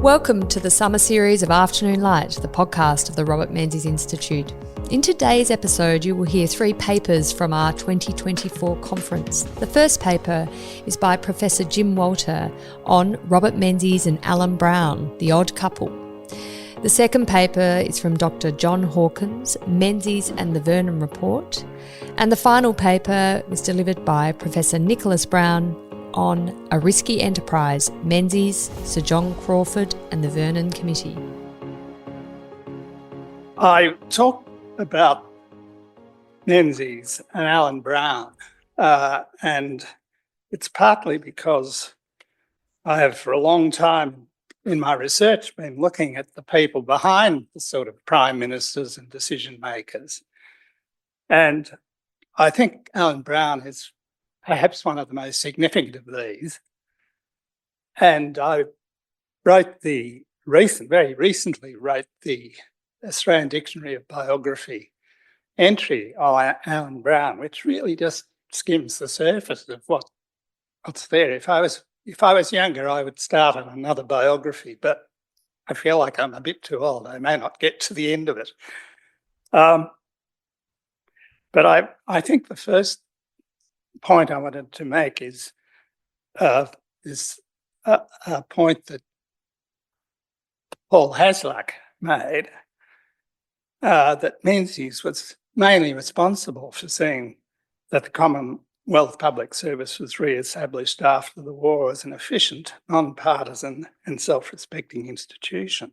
Welcome to the summer series of Afternoon Light, the podcast of the Robert Menzies Institute. In today's episode, you will hear 3 papers from our 2024 conference. The first paper is by Professor Jim Walter on Robert Menzies and Alan Brown, the odd couple. The second paper is from Dr. John Hawkins, Menzies and the Vernon Report. And the final paper was delivered by Professor Nicholas Brown on A Risky Enterprise, Menzies, Sir John Crawford and the Vernon Committee. I talk about Menzies and Alan Brown, and it's partly because I have for a long time in my research been looking at the people behind the sort of prime ministers and decision makers. And I think Alan Brown is perhaps one of the most significant of these. And I very recently wrote the Australian Dictionary of Biography entry on Alan Brown, which really just skims the surface of what's there. If I was younger, I would start on another biography, but I feel like I'm a bit too old. I may not get to the end of it. But I think the first point I wanted to make is a point that Paul Hasluck made, that Menzies was mainly responsible for seeing that the Commonwealth Public Service was re-established after the war as an efficient, non-partisan and self-respecting institution.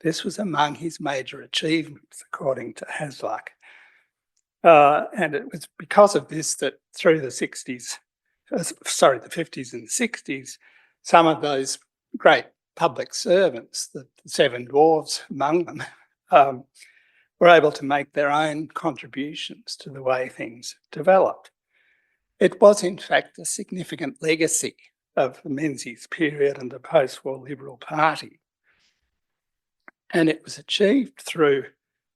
This was among his major achievements, according to Hasluck. And it was because of this that through the 50s and 60s, some of those great public servants, the 7 dwarfs among them, were able to make their own contributions to the way things developed. It was, in fact, a significant legacy of the Menzies period and the post-war Liberal Party. And it was achieved through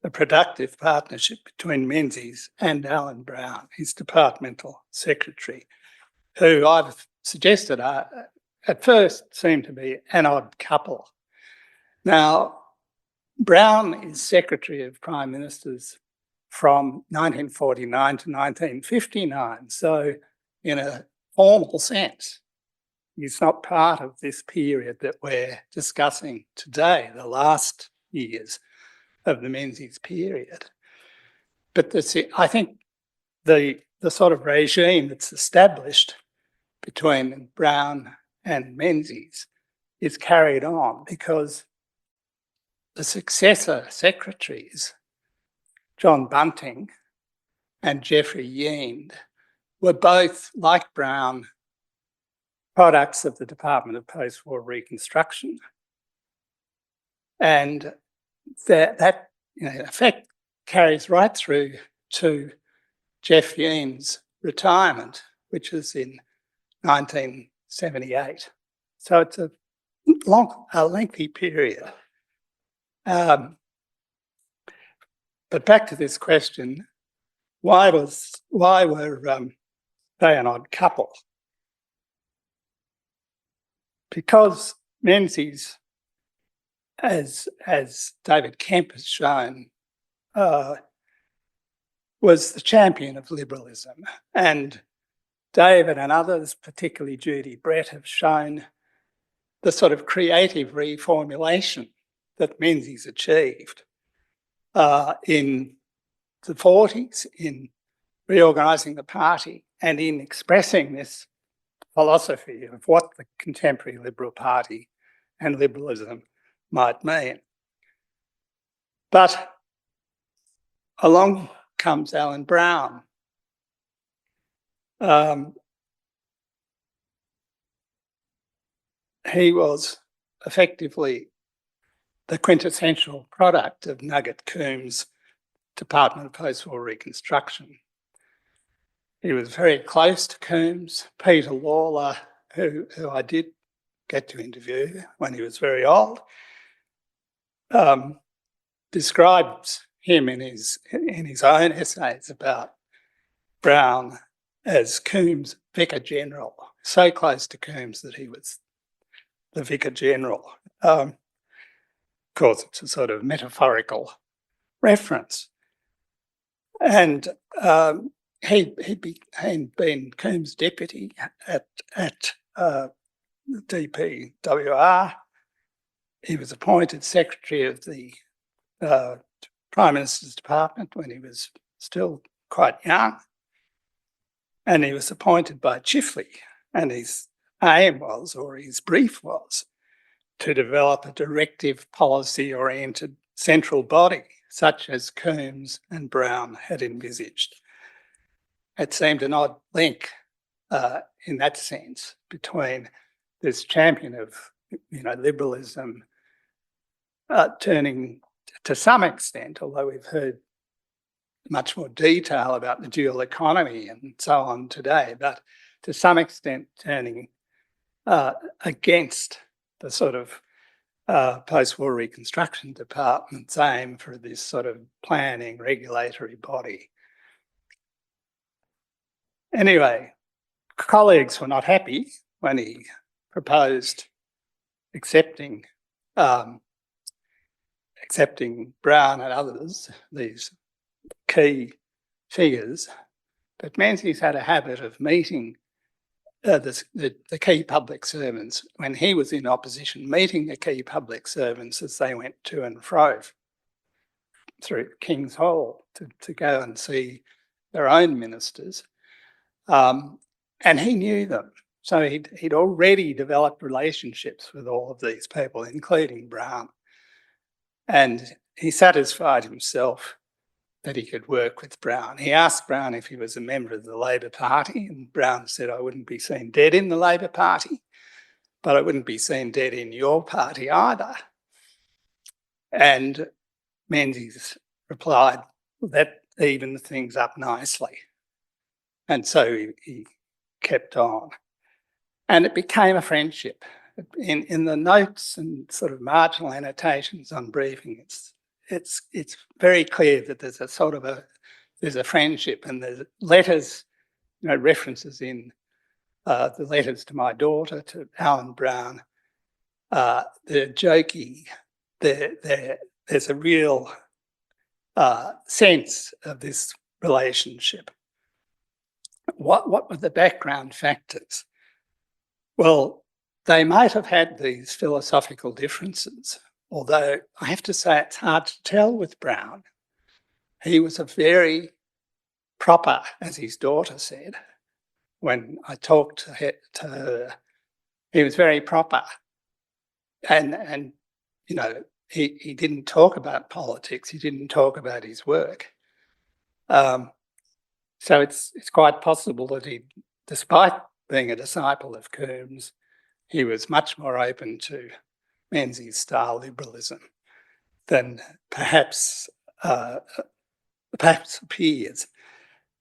a productive partnership between Menzies and Alan Brown, his departmental secretary, who I've suggested at first seemed to be an odd couple. Now, Brown is Secretary of Prime Ministers from 1949 to 1959, so in a formal sense, he's not part of this period that we're discussing today, the last years of the Menzies period. But I think the sort of regime that's established between Brown and Menzies is carried on because the successor secretaries, John Bunting and Geoffrey Yeend, were both, like Brown, products of the Department of Post-War Reconstruction. And that in effect carries right through to Geoff Yeend's retirement, which is in 1978. So it's a lengthy period. But back to this question, why were they an odd couple? Because Menzies, as David Kemp has shown, was the champion of liberalism. And David and others, particularly Judy Brett, have shown the sort of creative reformulation that Menzies achieved in the 40s, in reorganising the party and in expressing this philosophy of what the contemporary Liberal Party and liberalism might mean. But along comes Alan Brown. He was effectively the quintessential product of Nugget Coombs' Department of Post-War Reconstruction. He was very close to Coombs. Peter Lawler, who I did get to interview when he was very old, describes him in his own essays about Brown as Coombs' Vicar General, so close to Coombs that he was the Vicar General. course, it's a sort of metaphorical reference. And he'd been Coombs' deputy at the DPWR. He was appointed secretary of the Prime Minister's department when he was still quite young. And he was appointed by Chifley, and his aim was, or his brief was, to develop a directive policy-oriented central body, such as Coombs and Brown had envisaged. It seemed an odd link in that sense between this champion of liberalism turning to some extent, although we've heard much more detail about the dual economy and so on today, but to some extent turning against the sort of post-war Reconstruction department's aim for this sort of planning regulatory body. Anyway, colleagues were not happy when he proposed accepting Brown and others, these key figures, but Menzies had a habit of meeting the key public servants when he was in opposition, meeting the key public servants as they went to and fro through King's Hall to go and see their own ministers. And he knew them. So he'd already developed relationships with all of these people, including Brown. And he satisfied himself that he could work with Brown. He asked Brown if he was a member of the Labor Party, and Brown said, "I wouldn't be seen dead in the Labor Party, but I wouldn't be seen dead in your party either." And Menzies replied, "That evens things up nicely." And so he kept on. And it became a friendship. In the notes and sort of marginal annotations on briefing, it's very clear that there's a friendship, and there's letters, references in the letters to my daughter, to Alan Brown. They're jokey. There's a real sense of this relationship. What were the background factors? Well, they might have had these philosophical differences, although I have to say it's hard to tell with Brown. He was a very proper, as his daughter said, when I talked to her, he was very proper. And he didn't talk about politics, he didn't talk about his work. So it's quite possible that despite being a disciple of Coombs, he was much more open to Menzies style liberalism than perhaps appears.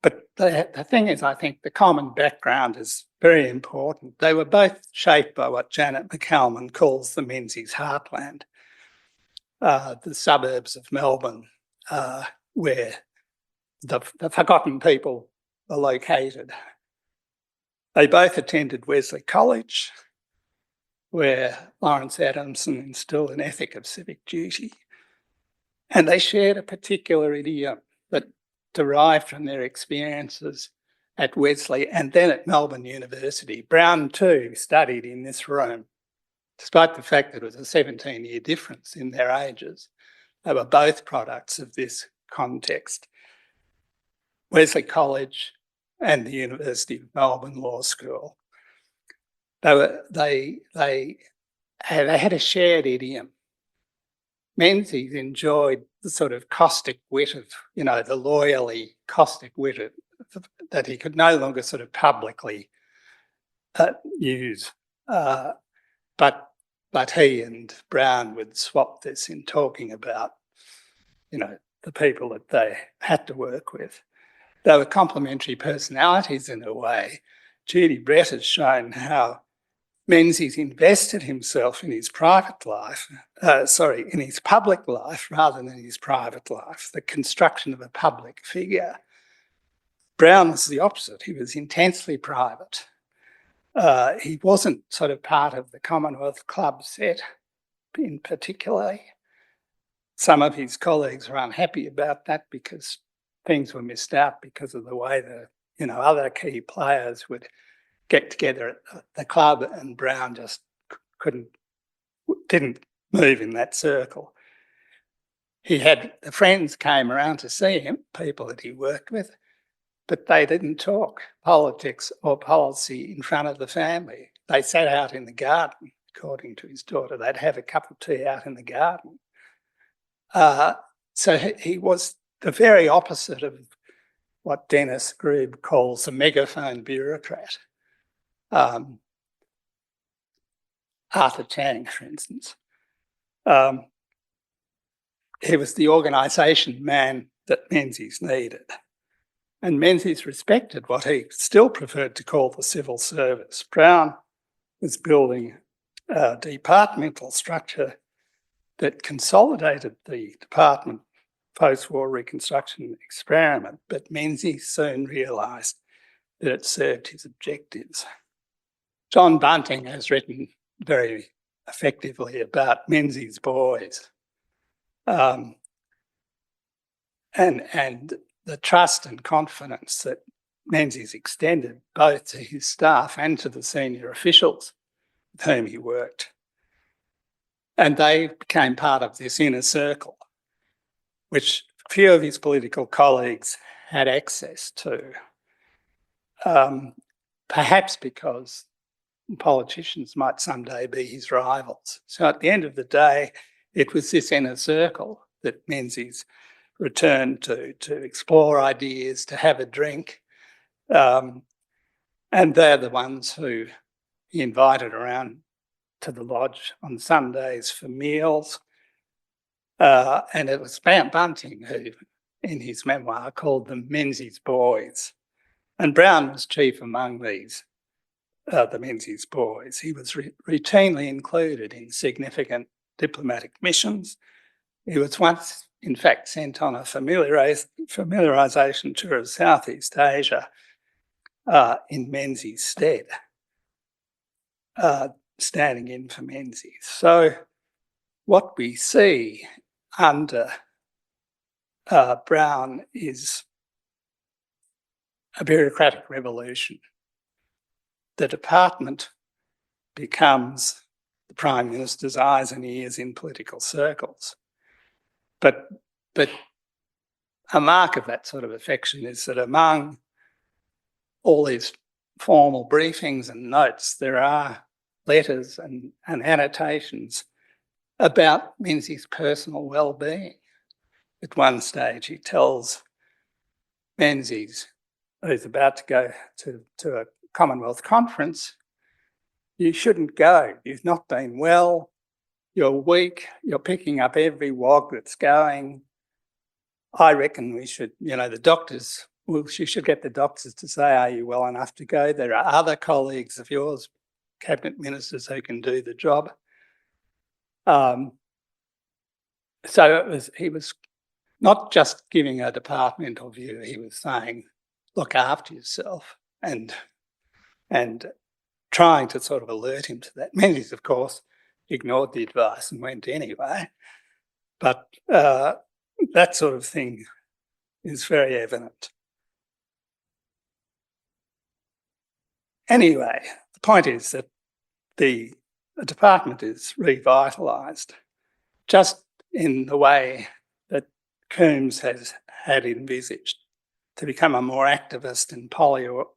But the thing is, I think the common background is very important. They were both shaped by what Janet McCalman calls the Menzies heartland, the suburbs of Melbourne, where the forgotten people are located. They both attended Wesley College, where Lawrence Adamson instilled an ethic of civic duty. And they shared a particular idiom that derived from their experiences at Wesley and then at Melbourne University. Brown too studied in this room, despite the fact that it was a 17-year difference in their ages. They were both products of this context. Wesley College and the University of Melbourne Law School. They had a shared idiom. Menzies enjoyed the sort of caustic wit of, the lawyerly caustic wit that he could no longer sort of publicly use. But he and Brown would swap this in talking about, the people that they had to work with. They were complementary personalities in a way. Judy Brett has shown how Menzies invested himself in his private life, in his public life rather than his private life, the construction of a public figure. Brown was the opposite. He was intensely private. He wasn't sort of part of the Commonwealth Club set in particular. some of his colleagues were unhappy about that because things were missed out because of the way the other key players would get together at the club, and Brown just didn't move in that circle. He had the friends came around to see him, people that he worked with, but they didn't talk politics or policy in front of the family. They sat out in the garden, according to his daughter. They'd have a cup of tea out in the garden. So he was the very opposite of what Dennis Grube calls a megaphone bureaucrat. Arthur Chang, for instance. He was the organisation man that Menzies needed. And Menzies respected what he still preferred to call the civil service. Brown was building a departmental structure that consolidated the department post-war Reconstruction experiment, but Menzies soon realised that it served his objectives. John Bunting has written very effectively about Menzies' boys and the trust and confidence that Menzies extended both to his staff and to the senior officials with whom he worked. And they became part of this inner circle, which few of his political colleagues had access to, perhaps because politicians might someday be his rivals. So at the end of the day, it was this inner circle that Menzies returned to explore ideas, to have a drink. And they're the ones who he invited around to the lodge on Sundays for meals. And it was Bunting who, in his memoir, called them Menzies' boys. And Brown was chief among these, the Menzies' boys. He was routinely included in significant diplomatic missions. He was once, in fact, sent on a familiarisation tour of Southeast Asia in Menzies' stead, standing in for Menzies. So what we see under Brown is a bureaucratic revolution. The department becomes the Prime Minister's eyes and ears in political circles. But a mark of that sort of affection is that among all these formal briefings and notes, there are letters and annotations about Menzies' personal well-being. At one stage, he tells Menzies, who's about to go to a Commonwealth conference, you shouldn't go. You've not been well. You're weak. You're picking up every wog that's going. I reckon we should, the doctors, you should get the doctors to say, are you well enough to go? There are other colleagues of yours, cabinet ministers, who can do the job. So he was not just giving a departmental view, he was saying, look after yourself and trying to sort of alert him to that. Menzies, of course, ignored the advice and went anyway. But that sort of thing is very evident. Anyway, the point is that the department is revitalised just in the way that Coombs had envisaged, to become a more activist and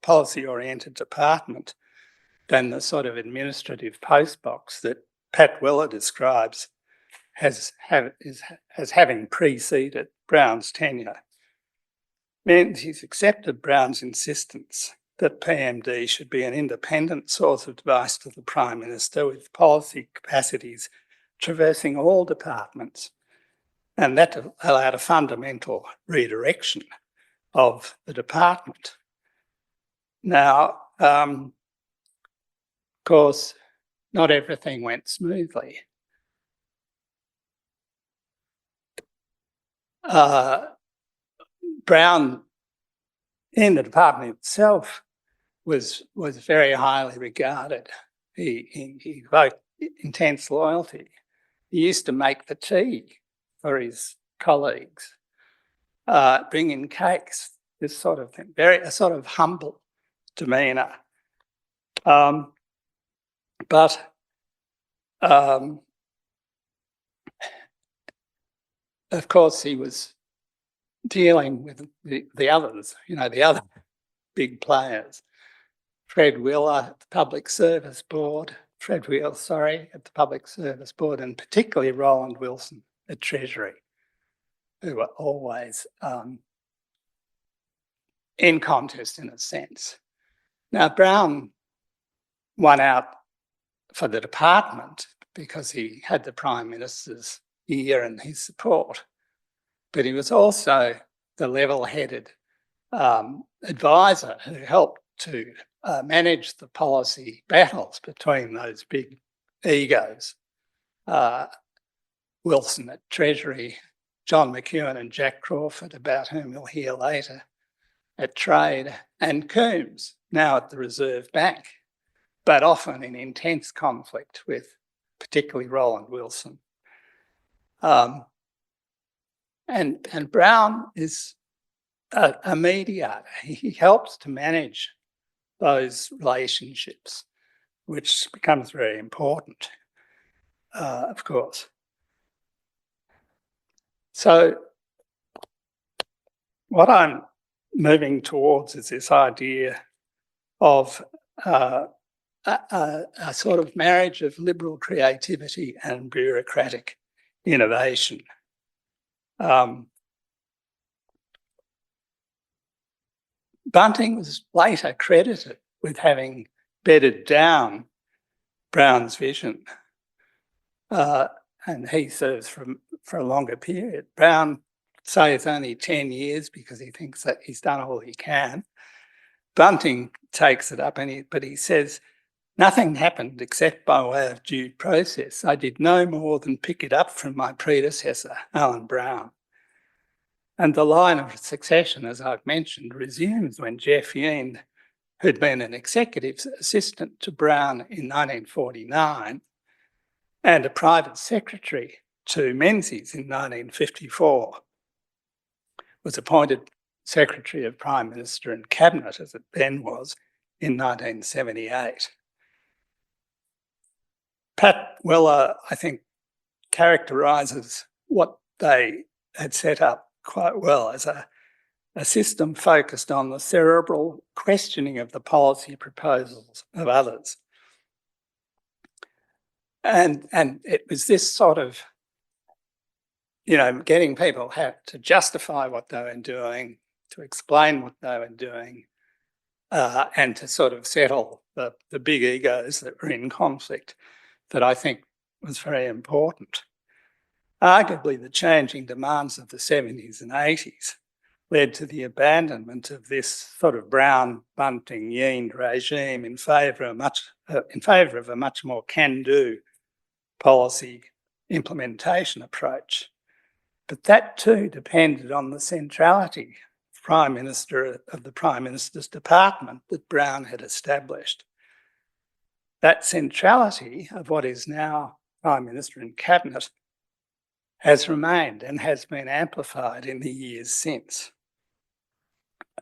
policy-oriented department than the sort of administrative postbox that Pat Weller describes as having preceded Brown's tenure. Menzies accepted Brown's insistence that PMD should be an independent source of advice to the Prime Minister with policy capacities traversing all departments, and that allowed a fundamental redirection of the department. Now, of course, not everything went smoothly. Brown, in the department itself, was very highly regarded. He evoked intense loyalty. He used to make the tea for his colleagues, bringing cakes, this sort of thing, a sort of humble demeanour. But of course, he was dealing with the others, the other big players. Fred Wheeler at the Public Service Board, at the Public Service Board, and particularly Roland Wilson at Treasury, who were always in contest in a sense. Now, Brown won out for the department because he had the Prime Minister's ear and his support, but he was also the level-headed advisor who helped to manage the policy battles between those big egos. Wilson at Treasury, John McEwen and Jack Crawford, about whom we'll hear later, at Trade, and Coombs, now at the Reserve Bank, but often in intense conflict with particularly Roland Wilson. And Brown is a mediator. He helps to manage those relationships, which becomes very important, of course. So what I'm moving towards is this idea of a sort of marriage of liberal creativity and bureaucratic innovation. Bunting was later credited with having bedded down Brown's vision, and he serves for a longer period. Brown says only 10 years because he thinks that he's done all he can. Bunting takes it up, but he says, "Nothing happened except by way of due process. I did no more than pick it up from my predecessor, Alan Brown." And the line of succession, as I've mentioned, resumes when Geoff Yeend, who'd been an executive assistant to Brown in 1949 and a private secretary to Menzies in 1954, was appointed Secretary of Prime Minister and Cabinet, as it then was, in 1978. Pat Weller, I think, characterises what they had set up quite well as a system focused on the cerebral questioning of the policy proposals of others. And it was this sort of, getting people to justify what they were doing, to explain what they were doing, and to sort of settle the big egos that were in conflict, that I think was very important. Arguably, the changing demands of the 70s and 80s led to the abandonment of this sort of Brown, Bunting, Yeend regime in favour of a much more can-do policy implementation approach. But that too depended on the centrality of the Prime Minister's department that Brown had established. That centrality of what is now Prime Minister and Cabinet has remained and has been amplified in the years since.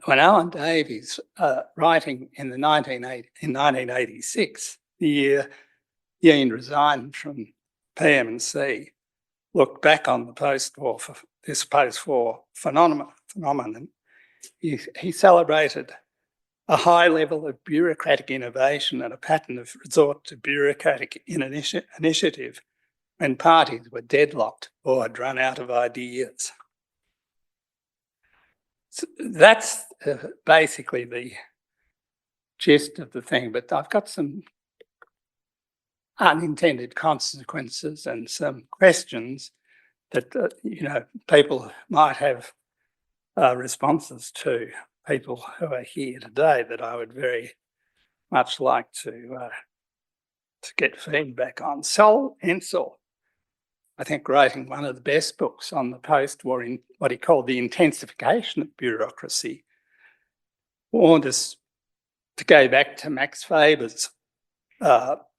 When Alan Davies, writing in 1986, the year Yeend resigned from PM&C, looked back on the post-war phenomenon, he celebrated a high level of bureaucratic innovation and a pattern of resort to bureaucratic initiative when parties were deadlocked or had run out of ideas. So that's basically the gist of the thing, but I've got some unintended consequences and some questions that people might have responses to, people who are here today, that I would very much like to get feedback on. Sol Ensel, I think, writing one of the best books on the post-war, in what he called the intensification of bureaucracy, warned us to go back to Max Weber's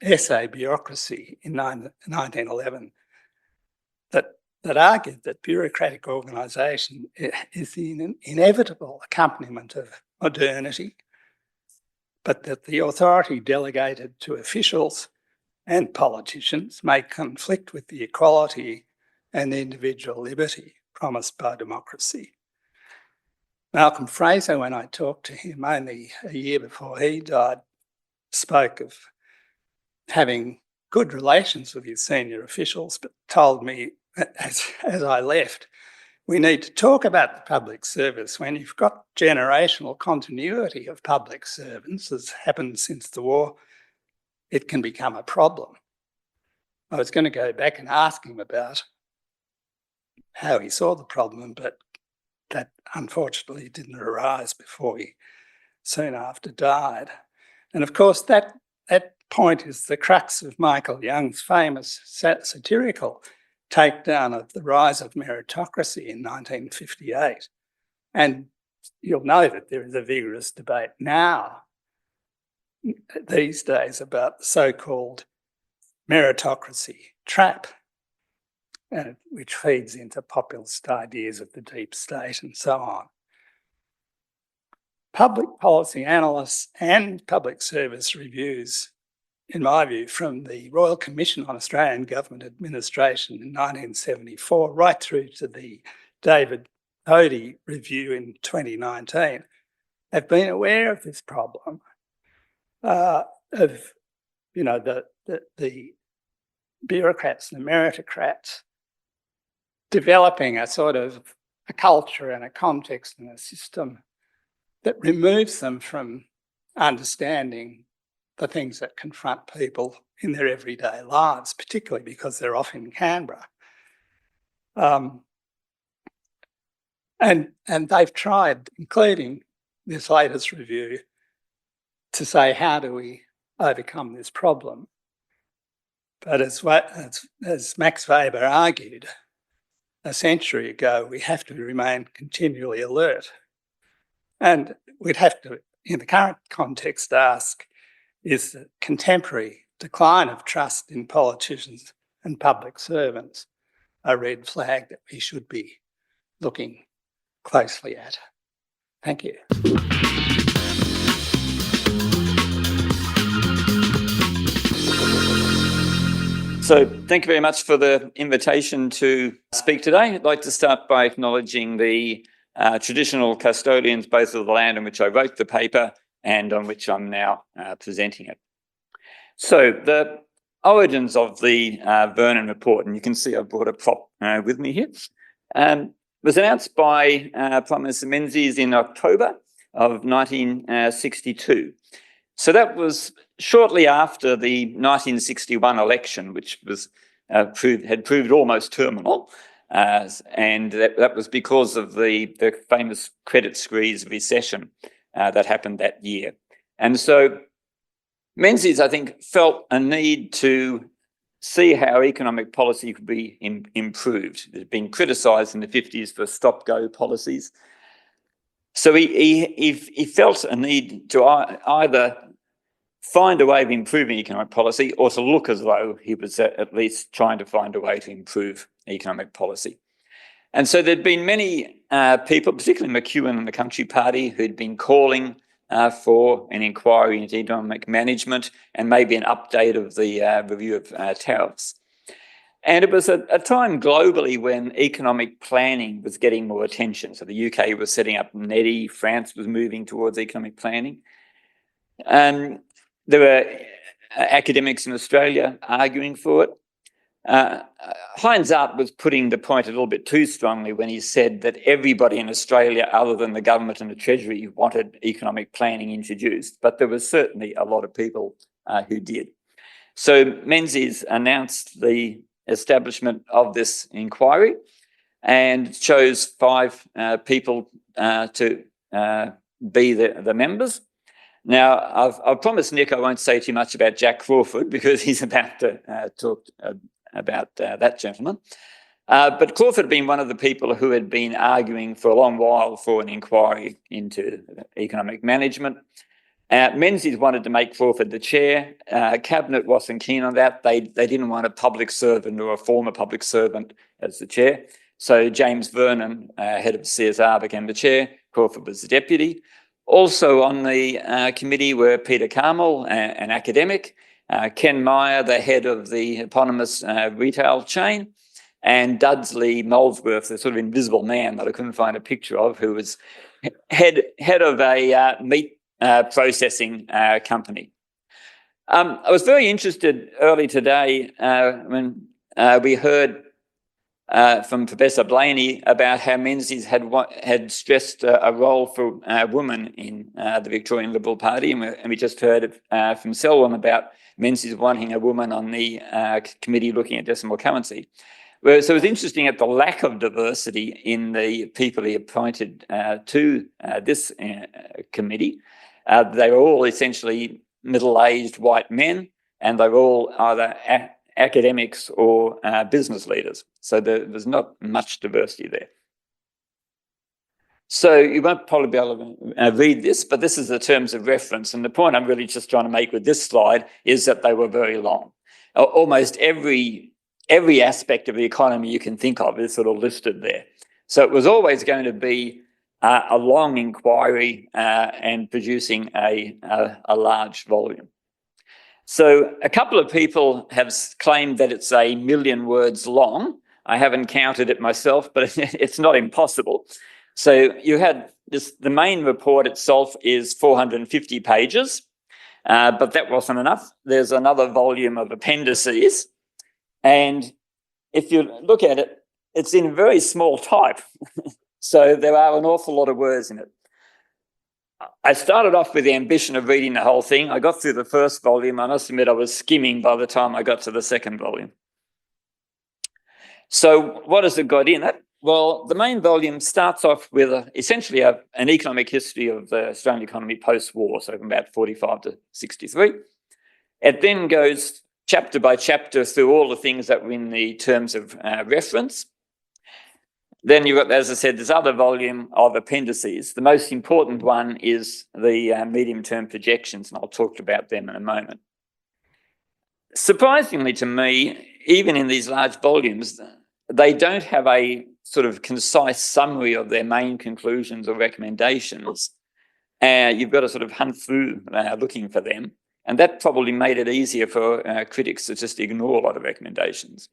essay Bureaucracy in 1911, that that argued that bureaucratic organisation is the inevitable accompaniment of modernity, but that the authority delegated to officials and politicians may conflict with the equality and individual liberty promised by democracy. Malcolm Fraser, when I talked to him only a year before he died, spoke of having good relations with his senior officials, but told me as I left, we need to talk about the public service. When you've got generational continuity of public servants, as happened since the war, it can become a problem. I was going to go back and ask him about how he saw the problem, but that unfortunately didn't arise before he soon after died. And of course, that point is the crux of Michael Young's famous satirical takedown of the rise of meritocracy in 1958. And you'll know that there is a vigorous debate now, these days, about the so-called meritocracy trap, which feeds into populist ideas of the deep state and so on. Public policy analysts and public service reviews, in my view, from the Royal Commission on Australian Government Administration in 1974 right through to the David Odie review in 2019, have been aware of this problem of, the bureaucrats and the meritocrats developing a sort of a culture and a context and a system that removes them from understanding the things that confront people in their everyday lives, particularly because they're off in Canberra. And they've tried, including this latest review, to say, how do we overcome this problem? But as Max Weber argued a century ago, we have to remain continually alert. And we'd have to, in the current context, ask, is the contemporary decline of trust in politicians and public servants a red flag that we should be looking closely at? Thank you. So thank you very much for the invitation to speak today. I'd like to start by acknowledging the traditional custodians, both of the land on which I wrote the paper and on which I'm now presenting it. So the origins of the Vernon report, and you can see I've brought a prop with me here, was announced by Prime Minister Menzies in October of 1962. So that was shortly after the 1961 election, which was had proved almost terminal, and that was because of the famous credit squeeze recession that happened that year. And so Menzies, I think, felt a need to see how economic policy could be improved. It had been criticised in the 50s for stop-go policies. So he felt a need to either find a way of improving economic policy or to look as though he was at least trying to find a way to improve economic policy. And so there'd been many people, particularly McEwen and the Country Party, who'd been calling for an inquiry into economic management and maybe an update of the review of tariffs. And it was a time globally when economic planning was getting more attention. So the UK was setting up NEDI, France was moving towards economic planning. There were academics in Australia arguing for it. Heinz Hart was putting the point a little bit too strongly when he said that everybody in Australia, other than the government and the Treasury, wanted economic planning introduced, but there was certainly a lot of people who did. So Menzies announced the establishment of this inquiry and chose 5 people to be the members. Now, I've promised Nick I won't say too much about Jack Crawford because he's about to talk about that gentleman. But Crawford had been one of the people who had been arguing for a long while for an inquiry into economic management. Menzies wanted to make Crawford the chair. Cabinet wasn't keen on that. They didn't want a public servant or a former public servant as the chair. So James Vernon, head of CSR, became the chair. Crawford was the deputy. Also on the committee were Peter Carmel, an academic, Ken Meyer, the head of the eponymous retail chain, and Dudsley Molesworth, the sort of invisible man that I couldn't find a picture of, who was head of a meat processing company. I was very interested early today when we heard from Professor Blaney about how Menzies had stressed a role for women in the Victorian Liberal Party, and we just heard from Selwyn about Menzies wanting a woman on the committee looking at decimal currency. So it was interesting at the lack of diversity in the people he appointed to this committee. They were all essentially middle-aged white men, and they were all either academics or business leaders. So there was not much diversity there. So you won't probably be able to read this, but this is the terms of reference. And the point I'm really just trying to make with this slide is that they were very long. Almost every aspect of the economy you can think of is sort of listed there. So it was always going to be a long inquiry and producing a large volume. So a couple of people have claimed that it's 1 million words long. I haven't counted it myself, but it's not impossible. So you had this, the main report itself is 450 pages, but that wasn't enough. There's another volume of appendices. And if you look at it, it's in very small type. So there are an awful lot of words in it. I started off with the ambition of reading the whole thing. I got through the first volume. I must admit I was skimming by the time I got to the second volume. So what has it got in it? Well, the main volume starts off with essentially an economic history of the Australian economy post-war, so from about 45 to 63. It then goes chapter by chapter through all the things that were in the terms of reference. Then you've got, as I said, this other volume of appendices. The most important one is the medium-term projections, and I'll talk about them in a moment. Surprisingly to me, even in these large volumes, they don't have a sort of concise summary of their main conclusions or recommendations. You've got to sort of hunt through looking for them. And that probably made it easier for critics to just ignore a lot of recommendations.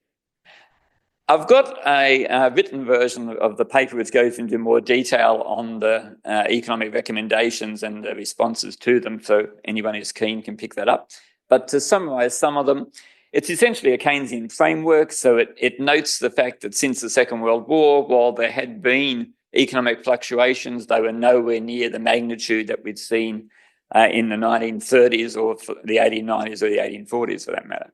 I've got a written version of the paper which goes into more detail on the economic recommendations and the responses to them, so anyone who's keen can pick that up. But to summarise some of them, it's essentially a Keynesian framework. So it notes the fact that since the Second World War, while there had been economic fluctuations, they were nowhere near the magnitude that we'd seen in the 1930s or the 1890s or the 1840s for that matter.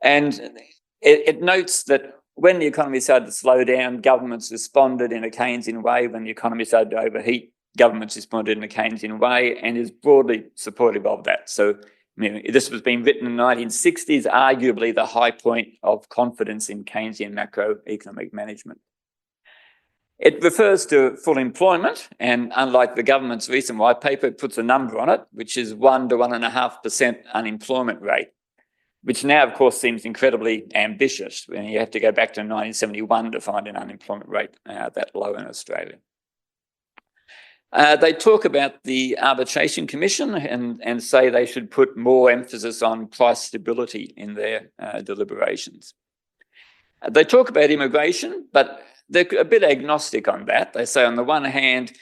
And it notes that when the economy started to slow down, governments responded in a Keynesian way. When the economy started to overheat, governments responded in a Keynesian way, and is broadly supportive of that. So this was being written in the 1960s, arguably the high point of confidence in Keynesian macroeconomic management. It refers to full employment, and unlike the government's recent white paper, it puts a number on it, which is 1 to 1.5% unemployment rate, which now, of course, seems incredibly ambitious. You have to go back to 1971 to find an unemployment rate that low in Australia. They talk about the Arbitration Commission and say they should put more emphasis on price stability in their deliberations. They talk about immigration, but they're a bit agnostic on that. They say on the one hand,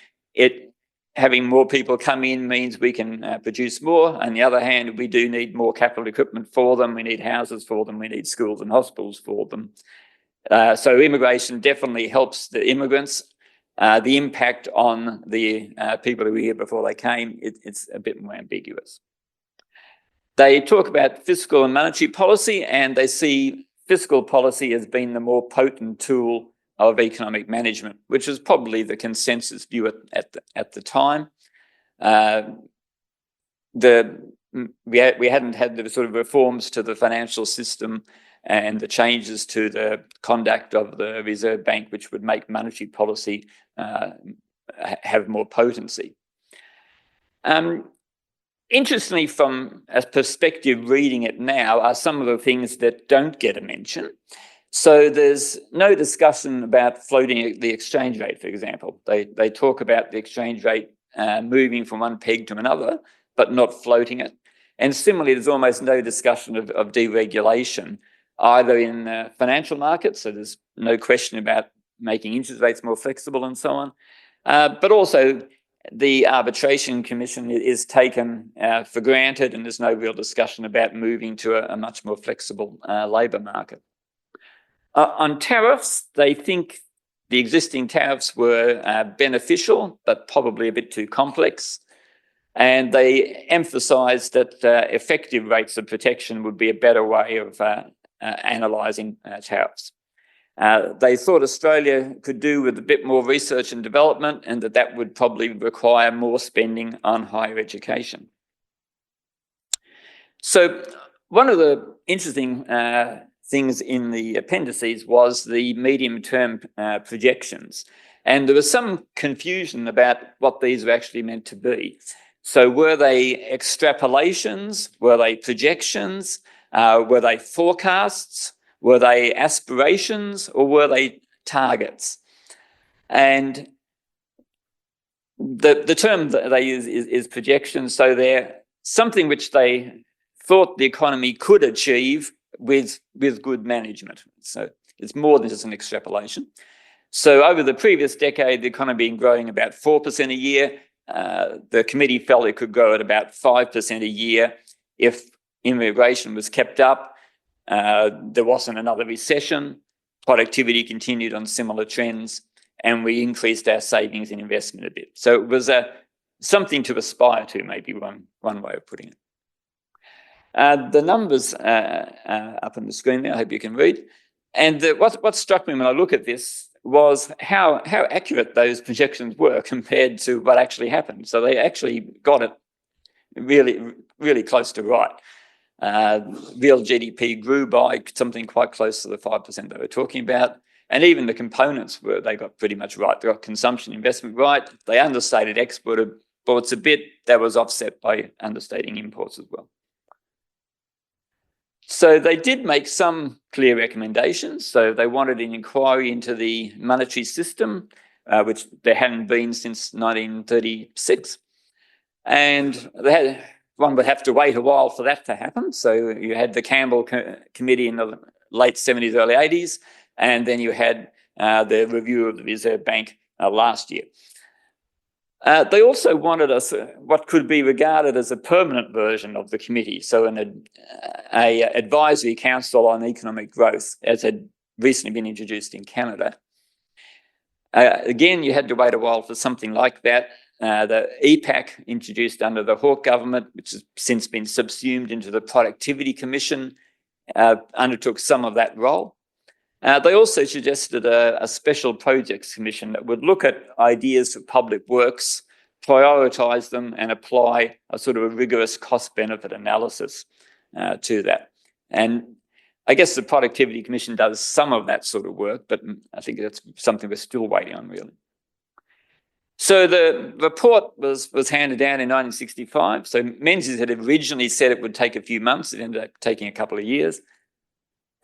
having more people come in means we can produce more. On the other hand, we do need more capital equipment for them. We need houses for them. We need schools and hospitals for them. So immigration definitely helps the immigrants. The impact on the people who were here before they came, it's a bit more ambiguous. They talk about fiscal and monetary policy, and they see fiscal policy as being the more potent tool of economic management, which is probably the consensus view at the time. We hadn't had the sort of reforms to the financial system and the changes to the conduct of the Reserve Bank, which would make monetary policy have more potency. Interestingly, from a perspective reading it now, are some of the things that don't get a mention. So there's no discussion about floating the exchange rate, for example. They talk about the exchange rate moving from one peg to another, but not floating it. And similarly, there's almost no discussion of deregulation, either in financial markets, so there's no question about making interest rates more flexible and so on, but also the arbitration commission is taken for granted, and there's no real discussion about moving to a much more flexible labour market. On tariffs, they think the existing tariffs were beneficial, but probably a bit too complex. And they emphasised that effective rates of protection would be a better way of analysing tariffs. They thought Australia could do with a bit more research and development, and that would probably require more spending on higher education. So one of the interesting things in the appendices was the medium-term projections. And there was some confusion about what these were actually meant to be. So were they extrapolations? Were they projections? Were they forecasts? Were they aspirations, or were they targets? And the term that they use is projections. So they're something which they thought the economy could achieve with good management. So it's more than just an extrapolation. So over the previous decade, the economy had been growing about 4% a year. The committee felt it could grow at about 5% a year if immigration was kept up. There wasn't another recession, productivity continued on similar trends, and we increased our savings and investment a bit. So it was something to aspire to, maybe one way of putting it. The numbers up on the screen there, I hope you can read. And what struck me when I look at this was how accurate those projections were compared to what actually happened. So they actually got it really, really close to right. Real GDP grew by something quite close to the 5% they were talking about. And even the components they got pretty much right. They got consumption, investment right. They understated exports a bit. That was offset by understating imports as well. So they did make some clear recommendations. So they wanted an inquiry into the monetary system, which there hadn't been since 1936. And one would have to wait a while for that to happen. So you had the Campbell Committee in the late 70s, early 80s, and then you had the review of the Reserve Bank last year. They also wanted what could be regarded as a permanent version of the committee, so an advisory council on economic growth, as had recently been introduced in Canada. Again, you had to wait a while for something like that. The EPAC, introduced under the Hawke government, which has since been subsumed into the Productivity Commission, undertook some of that role. They also suggested a special projects commission that would look at ideas for public works, prioritise them, and apply a sort of a rigorous cost-benefit analysis to that. And I guess the Productivity Commission does some of that sort of work, but I think that's something we're still waiting on, really. So the report was handed down in 1965. So Menzies had originally said it would take a few months. It ended up taking a couple of years.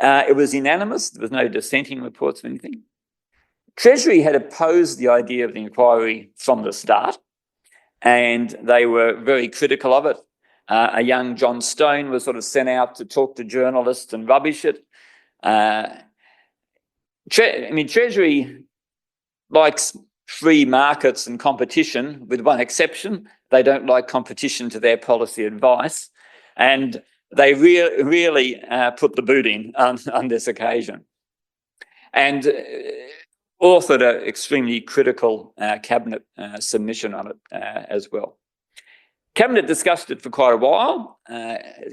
It was unanimous. There was no dissenting reports or anything. Treasury had opposed the idea of the inquiry from the start, and they were very critical of it. A young John Stone was sort of sent out to talk to journalists and rubbish it. Treasury likes free markets and competition, with one exception. They don't like competition to their policy advice. And they really put the boot in on this occasion. And authored an extremely critical cabinet submission on it as well. Cabinet discussed it for quite a while,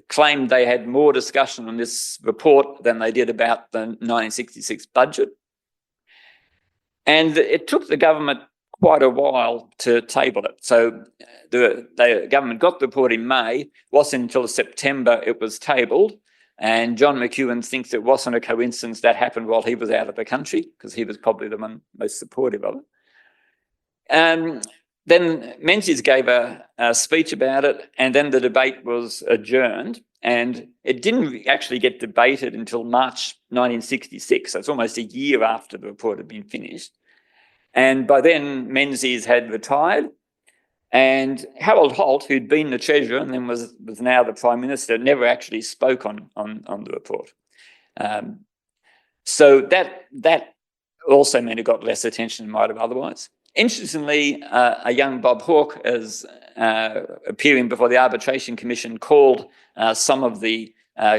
claimed they had more discussion on this report than they did about the 1966 budget. And it took the government quite a while to table it. So the government got the report in May. Wasn't until September it was tabled. And John McEwen thinks it wasn't a coincidence that happened while he was out of the country, because he was probably the one most supportive of it. Then Menzies gave a speech about it, and then the debate was adjourned, and it didn't actually get debated until March 1966. So it's almost a year after the report had been finished. And by then, Menzies had retired, and Harold Holt, who'd been the Treasurer and then was now the Prime Minister, never actually spoke on the report. So that also meant it got less attention than it might have otherwise. Interestingly, a young Bob Hawke, as appearing before the Arbitration Commission, called some of the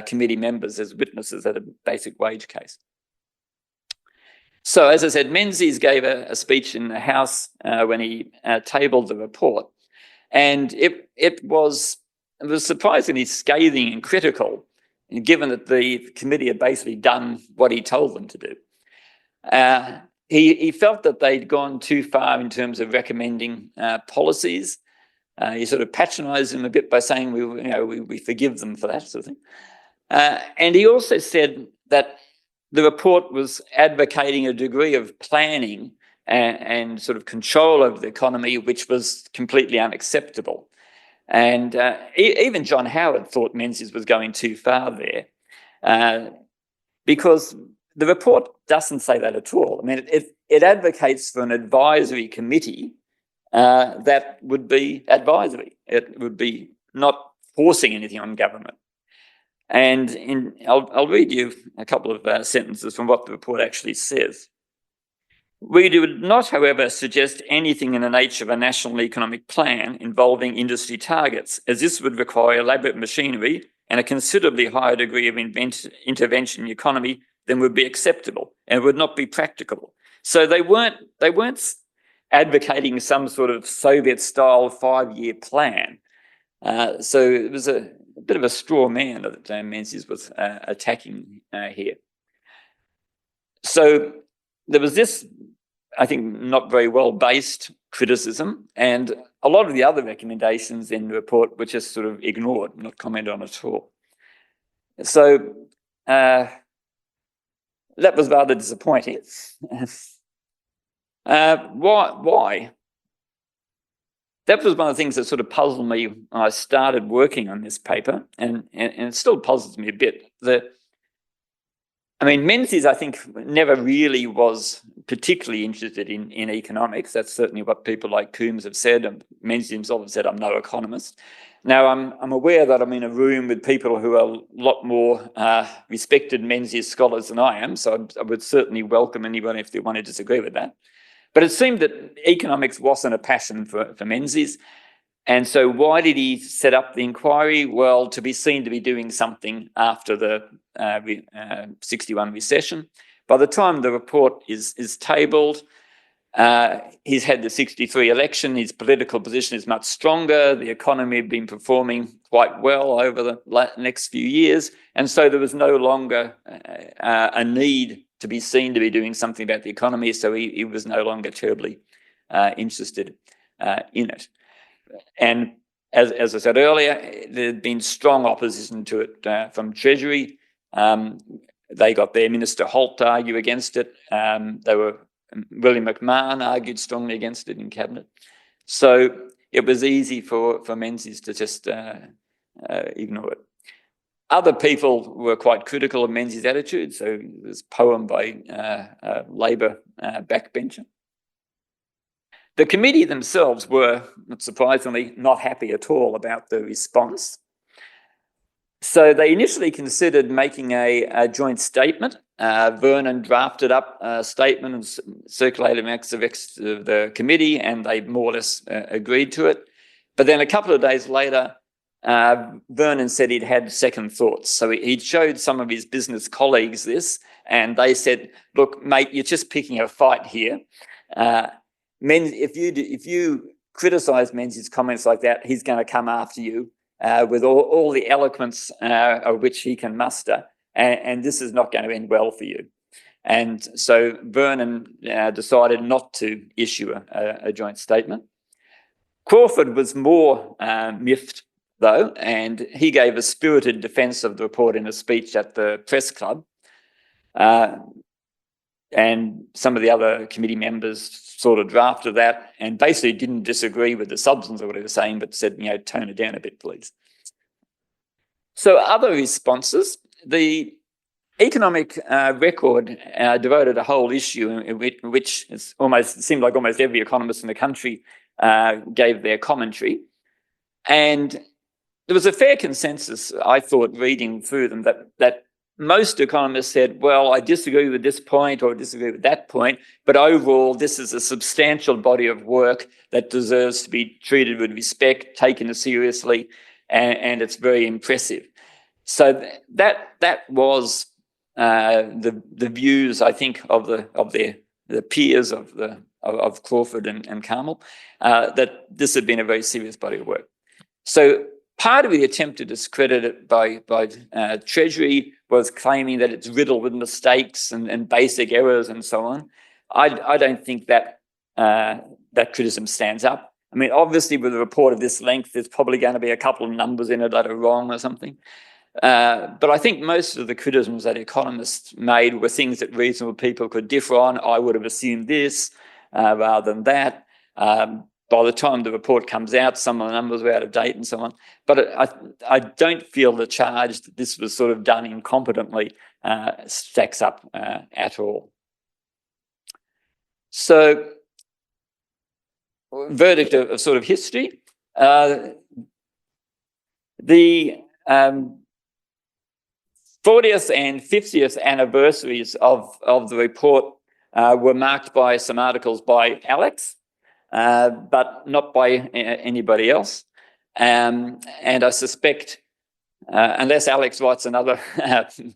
committee members as witnesses at a basic wage case. So, as I said, Menzies gave a speech in the House when he tabled the report, and it was surprisingly scathing and critical, given that the committee had basically done what he told them to do. He felt that they'd gone too far in terms of recommending policies. He sort of patronised them a bit by saying we forgive them for that sort of thing. And he also said that the report was advocating a degree of planning and sort of control over the economy, which was completely unacceptable. And even John Howard thought Menzies was going too far there, because the report doesn't say that at all. I mean, it advocates for an advisory committee that would be advisory. It would be not forcing anything on government. And I'll read you a couple of sentences from what the report actually says. We do not, however, suggest anything in the nature of a national economic plan involving industry targets, as this would require elaborate machinery and a considerably higher degree of intervention in the economy than would be acceptable, and it would not be practicable. So they weren't advocating some sort of Soviet-style 5-year plan. So it was a bit of a straw man that Menzies was attacking here. So there was this, I think, not very well-based criticism, and a lot of the other recommendations in the report were just sort of ignored, not commented on at all. So that was rather disappointing. Why? That was one of the things that sort of puzzled me when I started working on this paper, and it still puzzles me a bit. Menzies, I think, never really was particularly interested in economics. That's certainly what people like Coombs have said, and Menzies himself have said, I'm no economist. Now, I'm aware that I'm in a room with people who are a lot more respected Menzies scholars than I am, so I would certainly welcome anyone if they want to disagree with that. But it seemed that economics wasn't a passion for Menzies. And so why did he set up the inquiry? Well, to be seen to be doing something after the 61 recession. By the time the report is tabled, he's had the 63 election, his political position is much stronger, the economy had been performing quite well over the next few years, and so there was no longer a need to be seen to be doing something about the economy, so he was no longer terribly interested in it. And as I said earlier, there had been strong opposition to it from Treasury. They got their Minister Holt to argue against it. William McMahon argued strongly against it in Cabinet. So it was easy for Menzies to just ignore it. Other people were quite critical of Menzies' attitude. So there's a poem by a Labor backbencher. The committee themselves were, not surprisingly, not happy at all about the response. So they initially considered making a joint statement. Vernon drafted up a statement and circulated amongst the committee, and they more or less agreed to it. But then a couple of days later, Vernon said he'd had second thoughts. So he showed some of his business colleagues this, and they said, look, mate, you're just picking a fight here. If you criticise Menzies' comments like that, he's going to come after you with all the eloquence of which he can muster, and this is not going to end well for you. And so Vernon decided not to issue a joint statement. Crawford was more miffed, though, and he gave a spirited defence of the report in a speech at the press club. and some of the other committee members sort of drafted that and basically didn't disagree with the substance of what he was saying, but said, tone it down a bit, please. So other responses, the economic record devoted a whole issue in which it seemed like almost every economist in the country gave their commentary. And there was a fair consensus, I thought, reading through them, that most economists said, well, I disagree with this point or disagree with that point, but overall, this is a substantial body of work that deserves to be treated with respect, taken seriously, and it's very impressive. So that was the views, I think, of the peers of Crawford and Carmel, that this had been a very serious body of work. So part of the attempt to discredit it by Treasury was claiming that it's riddled with mistakes and basic errors and so on. I don't think that criticism stands up. I mean, obviously, with a report of this length, there's probably going to be a couple of numbers in it that are wrong or something. But I think most of the criticisms that economists made were things that reasonable people could differ on. I would have assumed this rather than that. By the time the report comes out, some of the numbers were out of date and so on. But I don't feel the charge that this was sort of done incompetently stacks up at all. So, verdict of sort of history. The 40th and 50th anniversaries of the report were marked by some articles by Alex, but not by anybody else. And I suspect, unless Alex writes another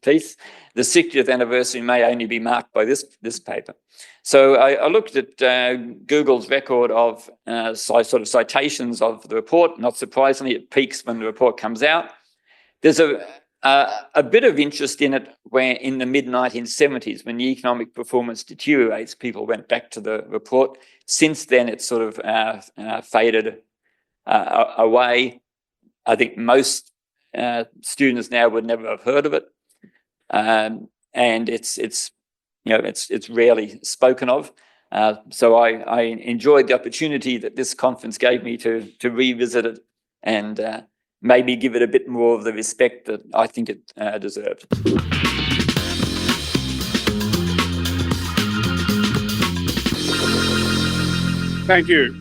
piece, the 60th anniversary may only be marked by this paper. So I looked at Google's record of sort of citations of the report. Not surprisingly, it peaks when the report comes out. There's a bit of interest in it where in the mid-1970s, when the economic performance deteriorates, people went back to the report. Since then, it's sort of faded away. I think most students now would never have heard of it, and it's rarely spoken of. So I enjoyed the opportunity that this conference gave me to revisit it and maybe give it a bit more of the respect that I think it deserved. Thank you.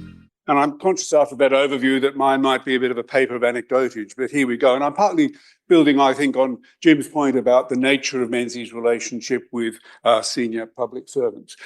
And I'm conscious after that overview that mine might be a bit of a paper of anecdotage, but here we go. And I'm partly building, I think, on Jim's point about the nature of Menzies' relationship with senior public servants.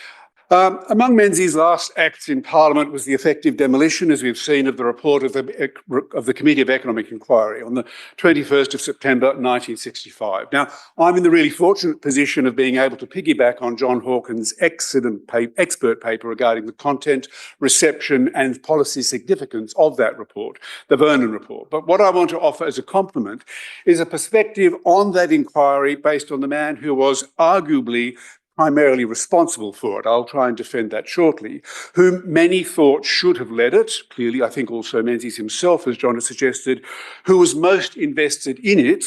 Among Menzies' last acts in Parliament was the effective demolition, as we've seen, of the report of the Committee of Economic Inquiry on the 21st of September 1965. Now, I'm in the really fortunate position of being able to piggyback on John Hawkins' excellent expert paper regarding the content, reception and policy significance of that report, the Vernon report. But what I want to offer as a compliment is a perspective on that inquiry based on the man who was arguably primarily responsible for it. I'll try and defend that shortly, whom many thought should have led it. Clearly, I think also Menzies himself, as John has suggested, who was most invested in it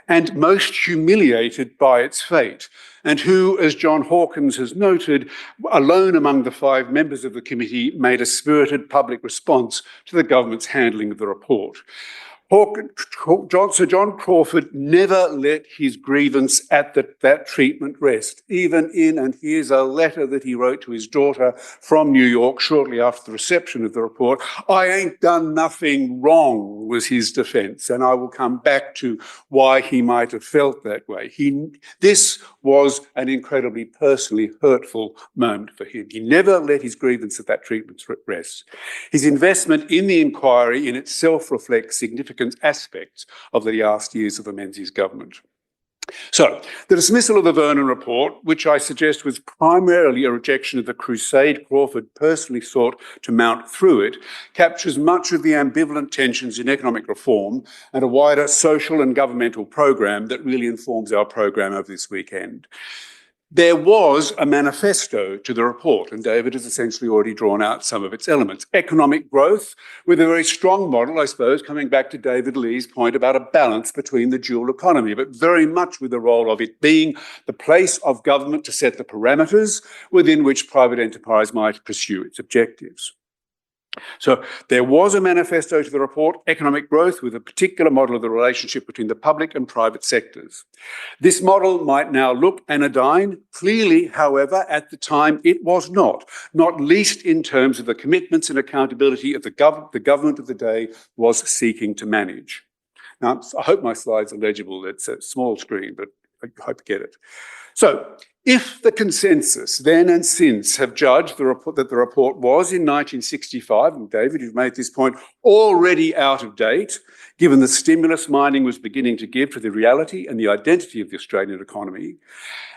and most humiliated by its fate, and who, as John Hawkins has noted, alone among the 5 members of the committee, made a spirited public response to the government's handling of the report. Sir John Crawford never let his grievance at that treatment rest, even in, and here's a letter that he wrote to his daughter from New York shortly after the reception of the report. "I ain't done nothing wrong," was his defense. And I will come back to why he might have felt that way. This was an incredibly personally hurtful moment for him. He never let his grievance at that treatment rest. His investment in the inquiry in itself reflects significant aspects of the last years of the Menzies government. So, the dismissal of the Vernon report, which I suggest was primarily a rejection of the crusade Crawford personally sought to mount through it, captures much of the ambivalent tensions in economic reform and a wider social and governmental program that really informs our program over this weekend. There was a manifesto to the report, and David has essentially already drawn out some of its elements. Economic growth with a very strong model, I suppose, coming back to David Lee's point about a balance between the dual economy, but very much with the role of it being the place of government to set the parameters within which private enterprise might pursue its objectives. So there was a manifesto to the report, economic growth, with a particular model of the relationship between the public and private sectors. This model might now look anodyne. Clearly, however, at the time it was not least in terms of the commitments and accountability of the government of the day was seeking to manage. Now, I hope my slides are legible. It's a small screen, but I hope you get it. So, if the consensus then and since have judged that the report was in 1965, and David, you've made this point, already out of date, given the stimulus mining was beginning to give to the reality and the identity of the Australian economy,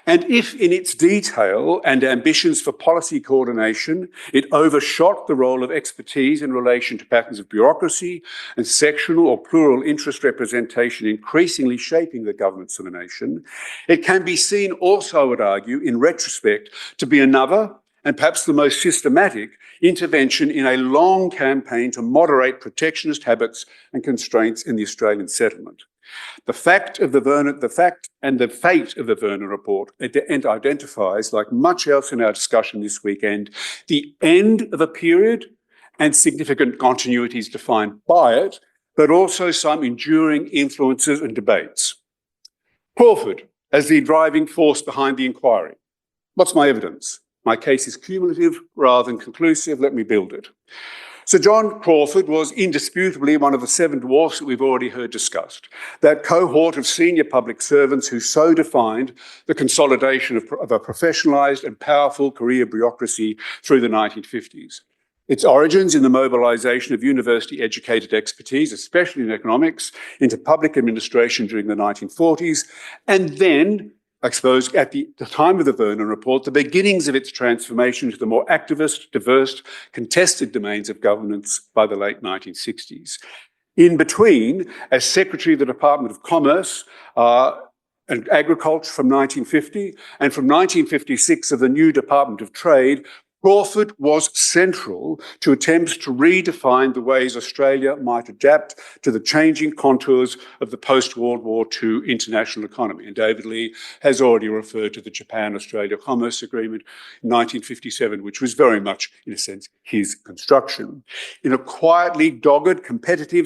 and if in its detail and ambitions for policy coordination, it overshot the role of expertise in relation to patterns of bureaucracy and sectional or plural interest representation increasingly shaping the governments of a nation, it can be seen also, I would argue, in retrospect, to be another and perhaps the most systematic intervention in a long campaign to moderate protectionist habits and constraints in the Australian settlement. The fate of the Vernon report identifies, like much else in our discussion this weekend, the end of a period and significant continuities defined by it, but also some enduring influences and debates. Crawford as the driving force behind the inquiry. What's my evidence? My case is cumulative rather than conclusive. Let me build it. Sir John Crawford was indisputably one of the seven dwarfs that we've already heard discussed, that cohort of senior public servants who so defined the consolidation of a professionalised and powerful career bureaucracy through the 1950s. Its origins in the mobilisation of university-educated expertise, especially in economics, into public administration during the 1940s, and then, I suppose, at the time of the Vernon report, the beginnings of its transformation to the more activist, diverse, contested domains of governance by the late 1960s. In between, as Secretary of the Department of Commerce and Agriculture from 1950, and from 1956 of the new Department of Trade, Crawford was central to attempts to redefine the ways Australia might adapt to the changing contours of the post-World War II international economy. And David Lee has already referred to the Japan-Australia Commerce Agreement in 1957, which was very much, in a sense, his construction. In a quietly dogged,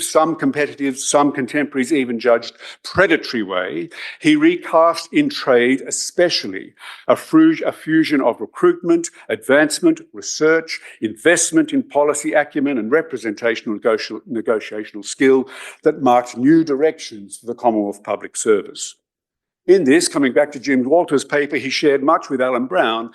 some contemporaries even judged predatory way, he recast in trade especially a fusion of recruitment, advancement, research, investment in policy acumen and representational negotiational skill that marked new directions for the Commonwealth Public Service. In this, coming back to Jim Walter's paper, he shared much with Alan Brown,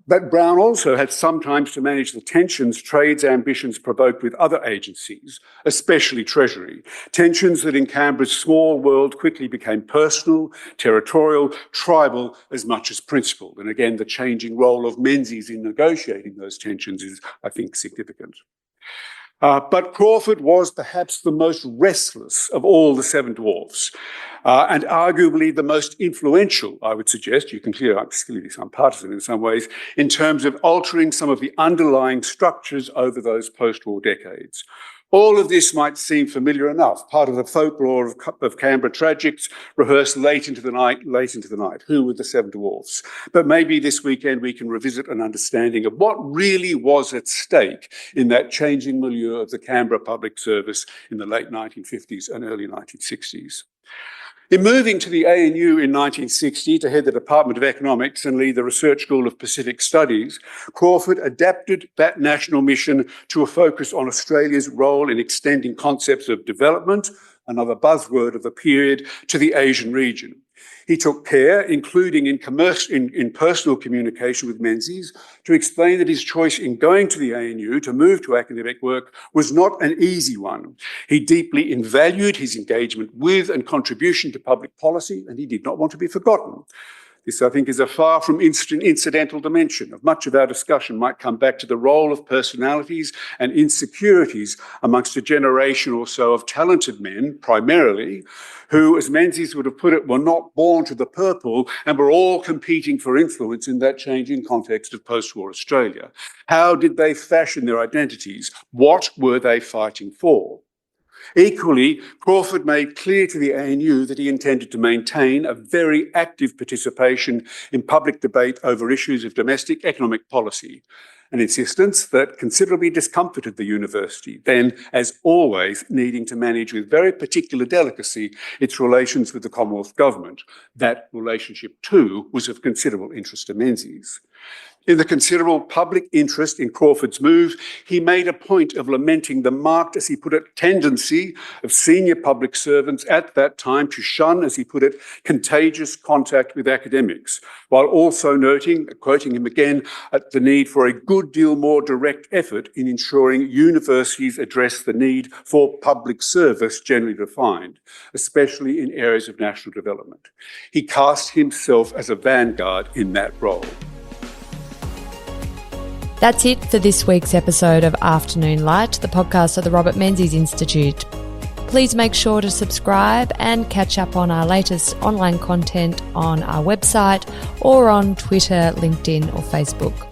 but Brown also had sometimes to manage the tensions trade's ambitions provoked with other agencies, especially Treasury. Tensions that in Canberra's small world quickly became personal, territorial, tribal, as much as principled. And again, the changing role of Menzies in negotiating those tensions is, I think, significant. But Crawford was perhaps the most restless of all the seven dwarfs, and arguably the most influential, I would suggest. You can hear I'm clearly some partisan in some ways, in terms of altering some of the underlying structures over those post-war decades. All of this might seem familiar enough, part of the folklore of Canberra tragics rehearsed late into the night. Who were the seven dwarfs? But maybe this weekend we can revisit an understanding of what really was at stake in that changing milieu of the Canberra public service in the late 1950s and early 1960s. In moving to the ANU in 1960 to head the Department of Economics and lead the Research School of Pacific Studies, Crawford adapted that national mission to a focus on Australia's role in extending concepts of development, another buzzword of the period, to the Asian region. He took care, including in personal communication with Menzies, to explain that his choice in going to the ANU to move to academic work was not an easy one. He deeply valued his engagement with and contribution to public policy, and he did not want to be forgotten. This, I think, is a far from incidental dimension of much of our discussion might come back to the role of personalities and insecurities amongst a generation or so of talented men, primarily, who, as Menzies would have put it, were not born to the purple and were all competing for influence in that changing context of post-war Australia. How did they fashion their identities? What were they fighting for? Equally, Crawford made clear to the ANU that he intended to maintain a very active participation in public debate over issues of domestic economic policy, an insistence that considerably discomforted the university, then, as always, needing to manage with very particular delicacy its relations with the Commonwealth Government. That relationship, too, was of considerable interest to Menzies. In the considerable public interest in Crawford's move, he made a point of lamenting the marked, as he put it, tendency of senior public servants at that time to shun, as he put it, contagious contact with academics, while also noting, quoting him again, the need for a good deal more direct effort in ensuring universities address the need for public service generally defined, especially in areas of national development. He cast himself as a vanguard in that role. That's it for this week's episode of Afternoon Light, the podcast of the Robert Menzies Institute. Please make sure to subscribe and catch up on our latest online content on our website or on Twitter, LinkedIn or Facebook.